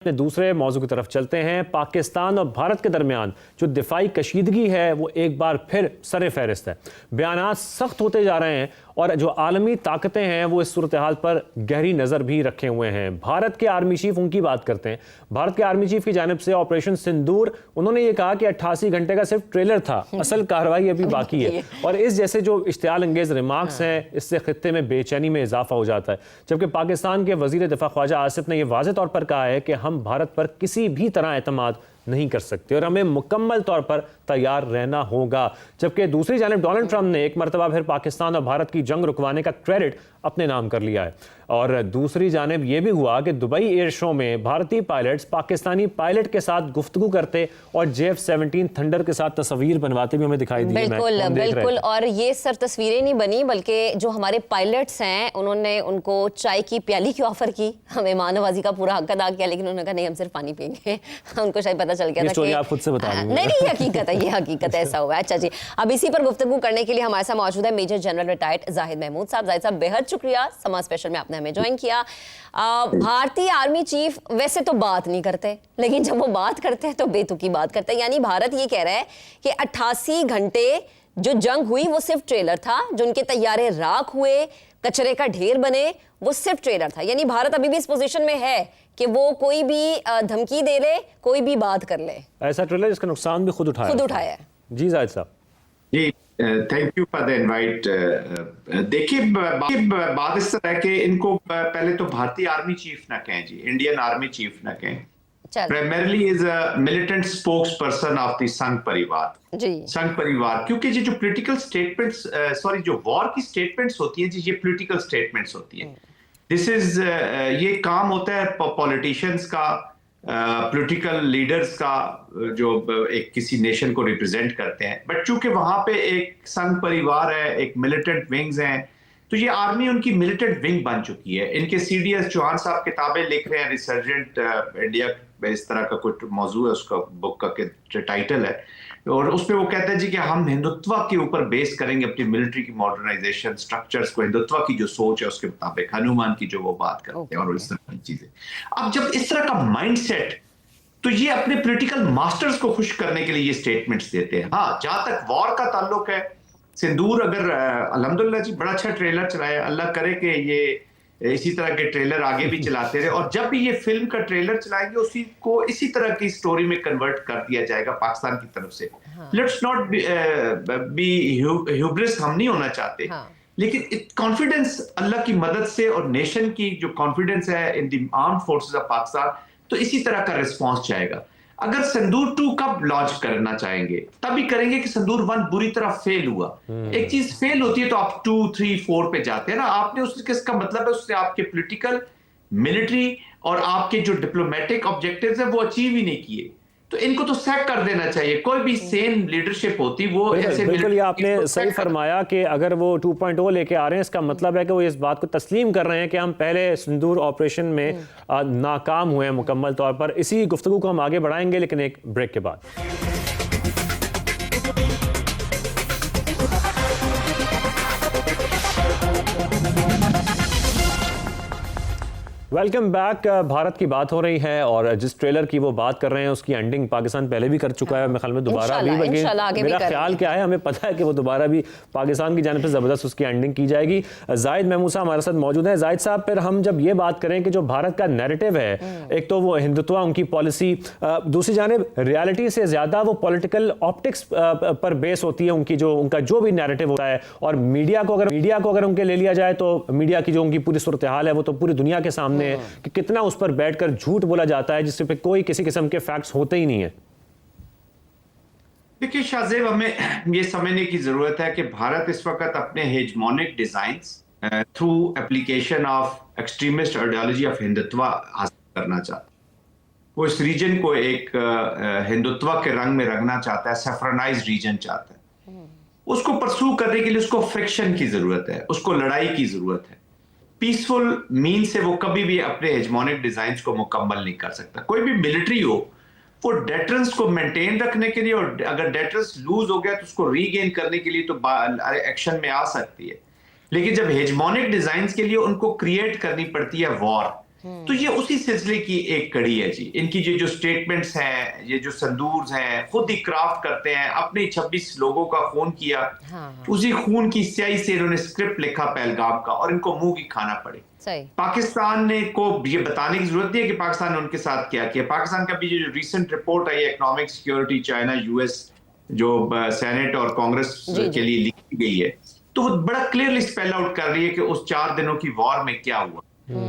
अपने दूसरे मौजू की तरफ चलते हैं। पाकिस्तान और भारत के दरमियान जो दिफाई कशीदगी है वो एक बार फिर सरे फहरिस्त है। बयानात सख्त होते जा रहे हैं और जो आलमी ताकतें हैं वो इस सूरत हाल पर गहरी नज़र भी रखे हुए हैं। भारत के आर्मी चीफ उनकी बात करते हैं। भारत के आर्मी चीफ की जानिब से ऑपरेशन सिंदूर, उन्होंने ये कहा कि 88 घंटे का सिर्फ ट्रेलर था, असल कार्रवाई अभी बाकी है। और इस जैसे जो इश्तियाल अंगेज रिमार्क्स हैं, इससे खित्ते में बेचैनी में इजाफा हो जाता है। जबकि पाकिस्तान के वजीर दिफा ख्वाजा आसिफ ने यह वाज़ेह तौर पर कहा है कि हम भारत पर किसी भी तरह एतमाद नहीं कर सकते और हमें मुकम्मल तौर पर तैयार रहना होगा। जबकि दूसरी जानिब डोनाल्ड ट्रंप ने एक मरतबा फिर पाकिस्तान और भारत की जंग रुकवाने का क्रेडिट अपने नाम कर लिया है। और दूसरी जानिब यह भी हुआ कि दुबई एयर शो में भारतीय पायलट्स पाकिस्तानी पायलट के साथ गुफ्तगू करते और JF-17 थंडर के साथ तस्वीर बनवाते भी हमें दिखाई दी। बिल्कुल बिल्कुल। और ये सिर्फ तस्वीरें नहीं बनी बल्कि जो हमारे पायलट्स हैं उन्होंने उनको चाय की प्याली की ऑफर की, हमें मेहमाननवाजी का पूरा हक अदा किया, लेकिन उन्होंने कहा नहीं हम सिर्फ पानी पियेंगे। उनको शायद पता चल गया था कि आप खुद से बता रही हैं। नहीं हकीकत है, ये हकीकत ऐसा हुआ है। अच्छा जी, अब इसी पर गुफ्तगू करने के लिए हमारे साथ मौजूद है major general retired Zahid Mahmood साहब। जाहिद साहब बेहद शुक्रिया समाज स्पेशल में आपने हमें ज्वाइन किया। भारतीय आर्मी चीफ वैसे तो बात नहीं करते, लेकिन जब वो बात करते हैं तो बेतुकी बात करते हैं। यानी भारत ये कह रहा है कि 88 घंटे जो जंग हुई वो सिर्फ ट्रेलर था, जो उनके तैयारे राख हुए, कचरे का ढेर बने, वो सिर्फ ट्रेलर था। यानी भारत अभी भी इस पोजीशन में है कि वो कोई भी धमकी दे ले, कोई भी बात कर ले। ऐसा ट्रेलर जिसका नुकसान भी खुद उठाया है। जी जाहिद साहब। जी thank you for the invite. देखिए बात इस तरह है कि इनको पहले तो भारतीय आर्मी चीफ ना कहें जी, इंडियन आर्मी चीफ ना कहें। Primarily is a militant spokes person of the संघ परिवार जी। संघ परिवार, क्योंकि ये जो पॉलिटिकल स्टेटमेंट्स जो वॉर की स्टेटमेंट्स होती है जी, ये पॉलिटिकल स्टेटमेंट्स होती है। दिस इज ये काम होता है पॉलिटिशियंस का, पॉलिटिकल लीडर्स का, जो एक किसी नेशन को रिप्रेजेंट करते हैं। बट चूंकि वहां पे एक संघ परिवार है, एक मिलिटेंट विंग्स हैं, तो ये आर्मी उनकी मिलिटेंट विंग बन चुकी है। इनके CDS चौहान साहब किताबें लिख रहे हैं, रिसर्जेंट इंडिया, इस तरह का कुछ मौजू है, उसका बुक का टाइटल है, और उसमें वो कहते हैं जी कि हम हिंदुत्व के ऊपर बेस करेंगे अपनी मिलिट्री की मॉडर्नाइजेशन स्ट्रक्चर्स को, हिंदुत्व की जो सोच है उसके मुताबिक, हनुमान की जो वो बात करते हैं और इस तरह की चीजें। अब जब इस तरह का माइंडसेट, तो ये अपने पॉलिटिकल मास्टर्स को खुश करने के लिए ये स्टेटमेंट्स देते हैं। हाँ, जहां तक वॉर का ताल्लुक है, सिंदूर अगर अल्हम्दुलिल्लाह जी बड़ा अच्छा ट्रेलर चलाया, अल्लाह करे कि ये इसी तरह के ट्रेलर आगे भी चलाते रहे, और जब भी ये फिल्म का ट्रेलर चलाएंगे उसी को इसी तरह की स्टोरी में कन्वर्ट कर दिया जाएगा पाकिस्तान की तरफ से। लेट्स नॉट बी ह्यूब्रिस, हम नहीं होना चाहते, लेकिन कॉन्फिडेंस अल्लाह की मदद से और नेशन की जो कॉन्फिडेंस है in the armed forces of Pakistan, तो इसी तरह का रिस्पॉन्स जाएगा। अगर सिंदूर 2 कब लॉन्च करना चाहेंगे, तभी करेंगे कि सिंदूर 1 बुरी तरह फेल हुआ। एक चीज फेल होती है तो आप 2, 3, 4 पे जाते हैं ना। आपने उसका मतलब है उससे आपके पॉलिटिकल, मिलिट्री और आपके जो डिप्लोमेटिक ऑब्जेक्टिव्स हैं वो अचीव ही नहीं किए, तो इनको तो सैक कर देना चाहिए। कोई भी सेम लीडरशिप होती वो ऐसे। बिल्कुल, ये आपने सही फरमाया कि अगर वो 2.0 लेके आ रहे हैं, इसका मतलब है कि वो इस बात को तस्लीम कर रहे हैं कि हम पहले सिंदूर ऑपरेशन में नाकाम हुए हैं मुकम्मल तौर पर। इसी गुफ्तगू को हम आगे बढ़ाएंगे, लेकिन एक ब्रेक के बाद। Welcome back. भारत की बात हो रही है और जिस ट्रेलर की वो बात कर रहे हैं उसकी एंडिंग पाकिस्तान पहले भी कर चुका है, मेरे ख्याल में दोबारा भी। मेरा ख्याल क्या है, हमें पता है कि वो दोबारा भी पाकिस्तान की जानिब से ज़बरदस्त उसकी एंडिंग की जाएगी। जाहिद महमूद साहब हमारे साथ मौजूद हैं। जाहिद साहब, फिर हम जब ये बात करें कि जो भारत का नैरेटिव है, एक तो वो हिंदुत्व उनकी पॉलिसी, दूसरी जानिब रियलिटी से ज़्यादा वो पॉलिटिकल ऑप्टिक्स पर बेस होती है उनका जो भी नैरेटिव होता है। और मीडिया को अगर उनके ले लिया जाए तो मीडिया की जो उनकी पूरी सूरत हाल है वो तो पूरी दुनिया के सामने कि कितना उस पर बैठकर झूठ बोला जाता है जिससे पे कोई किसी किस्म के फैक्ट्स होते ही नहीं है। देखिए शाहजेब, हमें ये समझने की जरूरत है कि भारत इस वक्त अपने hegemonic designs through application of extremist ideology of Hindutva हासिल करना चाहता है। वो इस रीजन को एक हिंदुत्व के रंग में रंगना चाहता है, सेफ्रानाइज्ड रीजन चाहता है। उसको परसू करने के लिए उसको फ्रिक्शन की जरूरत है, उसको लड़ाई की जरूरत है। पीसफुल मीन से वो कभी भी अपने हेजमोनिक डिजाइन्स को मुकम्मल नहीं कर सकता। कोई भी मिलिट्री हो, वो डेटरेंस को मेंटेन रखने के लिए, और अगर डेटरेंस लूज हो गया तो उसको रीगेन करने के लिए तो एक्शन में आ सकती है। लेकिन जब हेजमोनिक डिजाइन्स के लिए उनको क्रिएट करनी पड़ती है वॉर, तो ये उसी सिलसिले की एक कड़ी है जी। इनकी जो स्टेटमेंट्स हैं, ये जो संदूर हैं, खुद ही क्राफ्ट करते हैं। अपने 26 लोगों का खून किया, उसी खून की स्याही से इन्होंने स्क्रिप्ट लिखा पहलगाम का, और इनको मुंह की खाना पड़े। पाकिस्तान ने को ये बताने की जरूरत नहीं है कि पाकिस्तान ने उनके साथ क्या किया। पाकिस्तान का भी जो रिसेंट रिपोर्ट आई है इकोनॉमिक सिक्योरिटी चाइना यूएस, जो सेनेट और कांग्रेस के लिए लिखी गई है, तो वो बड़ा क्लियरली स्पेल आउट कर रही है कि उस 4 दिनों की वॉर में क्या हुआ।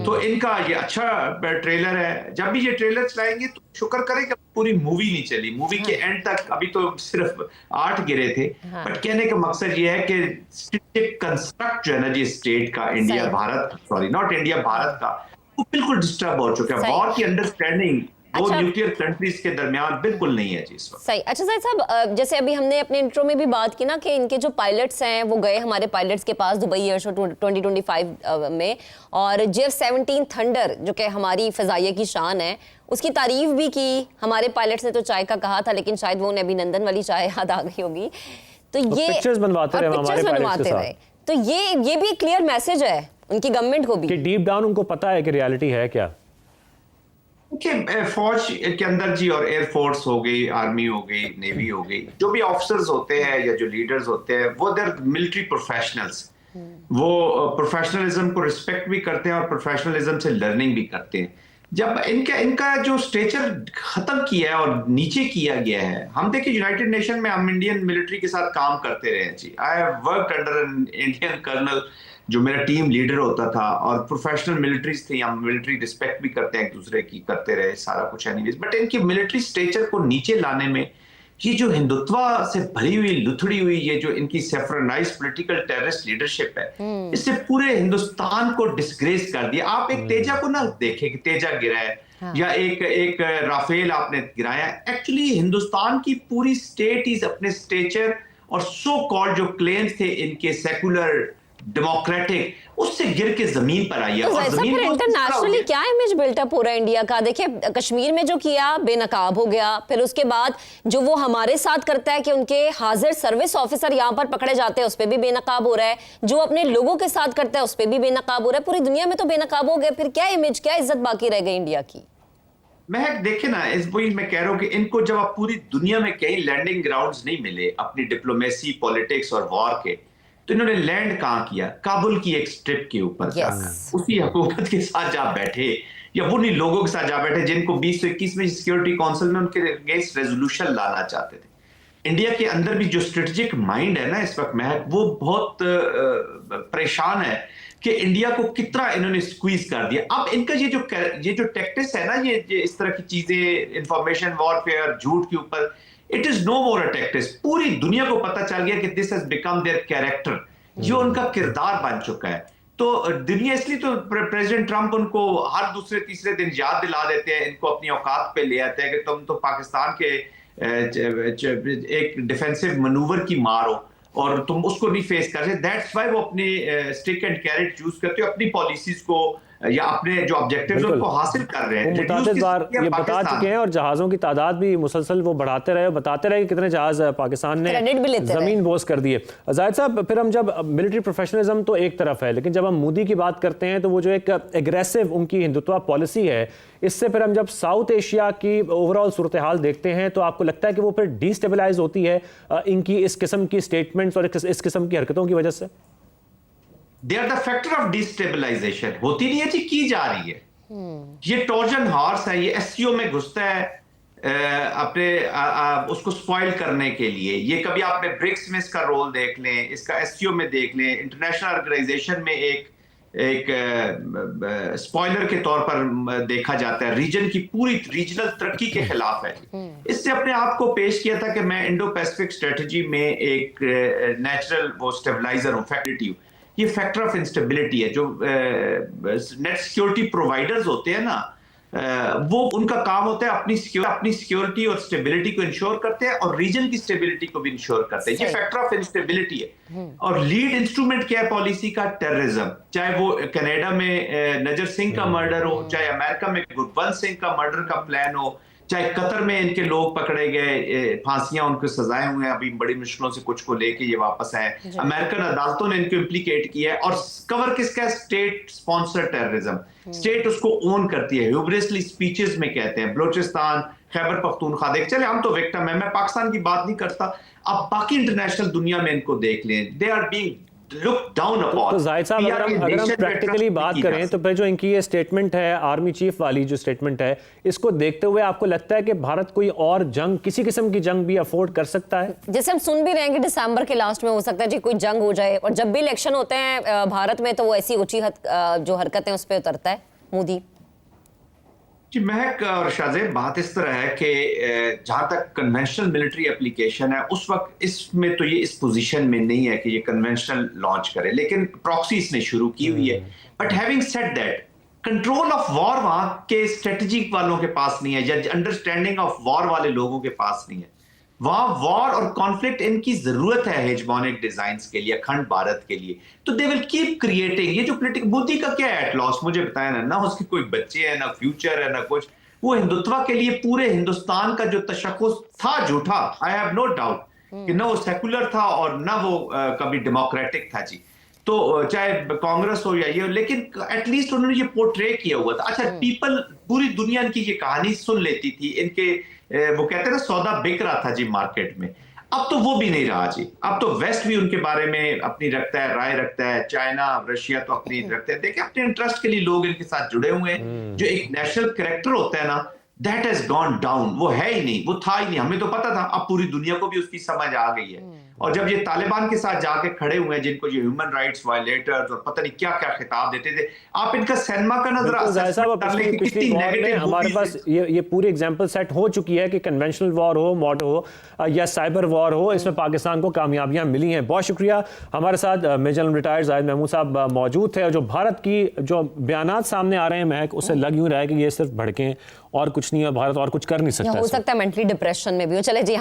तो इनका ये अच्छा ट्रेलर है। जब भी ये ट्रेलर चलाएंगे तो शुक्र करें कि पूरी मूवी नहीं चली। मूवी के एंड तक अभी तो सिर्फ 8 गिरे थे। बट कहने का मकसद ये है कि कंस्ट्रक्ट जो है ना जी स्टेट का, India Bharat, sorry not India Bharat का, वो बिल्कुल डिस्टर्ब हो चुका है। वॉर की अंडरस्टैंडिंग वो न्यूक्लियर कंट्रीज के दरमियान बिल्कुल नहीं है जी इस वक्त। सही। अच्छा जाहिद साहब, जैसे अभी हमने अपने इंट्रो में भी बात की ना कि इनके जो पायलट्स हैं वो गए हमारे पायलट्स के पास दुबई एयर शो 2025 में, और JF-17 थंडर जो कि हमारी फजाइया की शान है उसकी तारीफ भी की। हमारे पायलट्स ने तो चाय का कहा था, लेकिन शायद वो उन्हें अभिनंदन वाली चाय याद आ गई होगी। तो ये पिक्चर्स बनवाते रहे हमारे पायलट्स के साथ। तो ये भी एक क्लियर मैसेज है उनकी गवर्नमेंट को भी कि डीप डाउन उनको पता है कि रियलिटी है क्या। फौज के अंदर जी, और एयरफोर्स हो गई, आर्मी हो गई, नेवी हो गई, जो भी ऑफिसर्स होते हैं या जो लीडर्स होते हैं, वो देर मिलिट्री प्रोफेशनल्स। वो प्रोफेशनलिज्म को रिस्पेक्ट भी करते हैं और प्रोफेशनलिज्म से लर्निंग भी करते हैं। जब इनका जो स्टेचर खत्म किया है और नीचे किया गया है, हम देखिए यूनाइटेड नेशन में हम इंडियन मिलिट्री के साथ काम करते रहे जी। I have worked under an Indian colonel जो मेरा टीम लीडर होता था, और प्रोफेशनल मिलिट्रीज थी। हम मिलिट्री रिस्पेक्ट भी करते हैं एक दूसरे की, करते रहे सारा कुछ एनीवेज। बट इनकी मिलिट्री स्टेचर को नीचे लाने में ये जो हिंदुत्व से भरी हुई, लुथड़ी हुई, ये जो इनकी सेफ्रनाइज पॉलिटिकल टेररिस्ट लीडरशिप है, इससे पूरे हिंदुस्तान को डिसग्रेस कर दिया। आप एक तेजा को ना देखें कि तेजा गिरा है या एक राफेल आपने गिराया। एक्चुअली हिंदुस्तान की पूरी स्टेट इज अपने स्टेचर और सो कॉल्ड जो क्लेम्स थे इनके सेकुलर डेमोक्रेटिक, उससे गिर के जमीन पर आई है। और जमीन पर इंटरनेशनली क्या इमेज बिल्टअप हो रहा है इंडिया का। देखिए कश्मीर में जो किया बेनकाब हो गया, फिर उसके बाद जो वो हमारे साथ करता है कि उनके हाजिर सर्विस ऑफिसर यहाँ पर पकड़े जाते हैं, उस पर भी बेनकाब हो रहा है। जो अपने लोगों के साथ करता है उस पर भी बेनकाब हो रहा है। पूरी दुनिया में तो बेनकाब हो गया, फिर क्या इमेज, क्या इज्जत बाकी रह गई इंडिया की। मैं देखे ना, इस वही मैं कह रहा हूँ कि इनको जब आप पूरी दुनिया में कहीं लैंडिंग ग्राउंड्स नहीं मिले अपनी डिप्लोमेसी, पॉलिटिक्स और वॉर के, तो इन्होंने लैंड कहां किया? काबुल की एक स्ट्रिप के ऊपर उसी हुकूमत के साथ जा बैठे, या वो नहीं लोगों के साथ जा बैठे जिनको 20 से 21 में सिक्योरिटी काउंसिल में उनके अगेंस्ट रेजोल्यूशन लाना चाहते थे। इंडिया के अंदर भी जो स्ट्रेटेजिक माइंड है ना इस वक्त महक, वो बहुत परेशान है कि इंडिया को कितना इन्होंने स्क्वीज कर दिया। अब इनका ये जो टैक्टिक्स है ना, ये इस तरह की चीजें, इंफॉर्मेशन वॉरफेयर, झूठ के ऊपर, it is no more a tactics. पूरी दुनिया को पता चल गया कि this has become their character, जो उनका किरदार बन चुका है। तो दुनिया, इसलिए तो प्रेसिडेंट ट्रंप उनको हर दूसरे तीसरे दिन याद दिला देते हैं, इनको अपनी औकात पे ले आते हैं कि तुम तो पाकिस्तान के एक डिफेंसिव मनूवर की मार हो और तुम उसको नहीं फेस कर सकते। दैट्स व्हाई वो अपने स्टिक एंड कैरेट यूज करते हो, अपनी पॉलिसीज को या अपने जो ऑब्जेक्टिव्स उनको हासिल कर रहे हैं। मुतादिद बार ये बता चुके हैं, और जहाज़ों की तादाद भी मुसलसल वो बढ़ाते रहे, बताते रहे कि कितने जहाज़ पाकिस्तान ने ज़मीन बोझ कर दिए। जाहिद साहब, फिर हम जब मिलिट्री प्रोफेशनलिज्म तो एक तरफ है, लेकिन जब हम मोदी की बात करते हैं तो वो जो एक एग्रेसिव उनकी हिंदुत्व पॉलिसी है, इससे फिर हम जब साउथ एशिया की ओवरऑल सूरत हाल देखते हैं तो आपको लगता है कि वो फिर डिस्टेबलाइज होती है इनकी इस किस्म की स्टेटमेंट्स और इस किस्म की हरकतों की वजह से? They are the factor of destabilization. होती नहीं है जी, की जा रही है। ये ट्रोजन हॉर्स है, ये एससीओ में घुसता है अपने उसको स्पॉइल करने के लिए। ये कभी आपने ब्रिक्स में इसका रोल देख लें, इसका एससीओ में देख लें, इंटरनेशनल ऑर्गेनाइजेशन में एक स्पॉइलर के तौर पर देखा जाता है। रीजन की पूरी रीजनल तरक्की के खिलाफ है। इससे अपने आप को पेश किया था कि मैं इंडो पैसिफिक स्ट्रेटजी में एक नेचुरल वो स्टेबलाइजर हूं, फैक्टिव। ये फैक्टर ऑफ इंस्टेबिलिटी है। जो नेट सिक्योरिटी प्रोवाइडर्स होते हैं ना, वो उनका काम होता है अपनी सिक्योरिटी और स्टेबिलिटी को इंश्योर करते हैं और रीजन की स्टेबिलिटी को भी इंश्योर करते हैं। ये फैक्टर ऑफ इंस्टेबिलिटी है। और लीड इंस्ट्रूमेंट क्या है पॉलिसी का? टेररिज्म। चाहे वो कनाडा में नजर सिंह का मर्डर हो, चाहे अमेरिका में गुरवंत सिंह का मर्डर का प्लान हो, चाहे कतर में इनके लोग पकड़े गए, फांसियां उनको सजाए हुए हैं, अभी बड़ी मुश्किलों से कुछ को लेके ये वापस आए, अमेरिकन अदालतों ने इनको इम्प्लीकेट किया है। और कवर किसका है? State sponsor terrorism. स्टेट उसको ओन करती है, ह्यूब्रियसली स्पीचेस में कहते हैं। बलोचिस्तान, खैबर पख्तूनख्वा, देख चले हम तो विक्टिम है, मैं पाकिस्तान की बात नहीं करता, अब बाकी इंटरनेशनल दुनिया में इनको देख लें, they are being look down upon. तो जाहिद साहब, अगर हम प्रैक्टिकली बात करें तो फिर जो इनकी ये स्टेटमेंट है, आर्मी चीफ वाली जो स्टेटमेंट है, इसको देखते हुए आपको लगता है कि भारत कोई और जंग, किसी किस्म की जंग भी अफोर्ड कर सकता है? जैसे हम सुन भी रहे हैं कि दिसंबर के लास्ट में हो सकता है जी कोई जंग हो जाए, और जब भी इलेक्शन होते हैं भारत में तो वो ऐसी ऊंची जो हरकतें उस पर उतरता है मोदी। जी महक और शाहजेब, बात इस तरह है कि जहां तक कन्वेंशनल मिलिट्री एप्लीकेशन है, उस वक्त इसमें तो ये इस पोजीशन में नहीं है कि ये कन्वेंशनल लॉन्च करे, लेकिन प्रॉक्सी इसने शुरू की हुई है। But having said that, control of war वहां के स्ट्रेटेजिक वालों के पास नहीं है, या अंडरस्टैंडिंग ऑफ वॉर वाले लोगों के पास नहीं है। वहां वॉर और कॉन्फ्लिक्ट इनकी जरूरत है हेजमोनिक डिजाइन्स के लिए, अखंड भारत के लिए, तो दे विल कीप क्रिएटिंग। ये जो पॉलिटिकल मोदी का क्या है एट लॉस, मुझे बताया ना उसके कोई बच्चे हैं, ना फ्यूचर है, ना कुछ। वो हिंदुत्व के लिए पूरे हिंदुस्तान का जो तशख्खुस था झूठा, आई हैव नो डाउट कि ना वो सेकुलर था और ना वो कभी डेमोक्रेटिक था जी। तो चाहे कांग्रेस हो या ये, लेकिन एटलीस्ट उन्होंने ये पोर्ट्रे किया हुआ था। अच्छा, पीपल, पूरी दुनिया की ये कहानी सुन लेती थी, इनके वो कहते हैं ना सौदा बिक रहा था जी मार्केट में। अब तो वो भी नहीं रहा जी। अब तो वेस्ट भी उनके बारे में अपनी रखता है, राय रखता है, चाइना, रशिया तो अपनी रखते हैं। देखिए, अपने इंटरेस्ट के लिए लोग इनके साथ जुड़े हुए हैं। जो एक नेशनल कैरेक्टर होता है ना, दैट हैज गॉन डाउन। वो है ही नहीं, वो था ही नहीं। हमें तो पता था, अब पूरी दुनिया को भी उसकी समझ आ गई है। और जब ये तालिबान के साथ जाके खड़े हुए हैं, जिनको ये ह्यूमन राइट्स वायलेटर्स और पता नहीं क्या क्या खिताब देते थे, आप इनका सिनेमा का नजर हमारे पास ये पूरी एग्जांपल सेट हो चुकी है कि कन्वेंशनल वॉर हो, मॉडर्न हो या साइबर वॉर हो, इसमें पाकिस्तान को कामयाबियां मिली हैं। बहुत शुक्रिया। हमारे साथ मेजर रिटायर्ड जाहिद महमूद साहब मौजूद थे। जो भारत की जो बयानात सामने आ रहे हैं महक, उससे लग यूं रहा है कि ये सिर्फ भड़कें और कुछ नहीं है, भारत और कुछ कर नहीं सकता। हो सकता है मेंटली डिप्रेशन में भी हो। चले जी, हम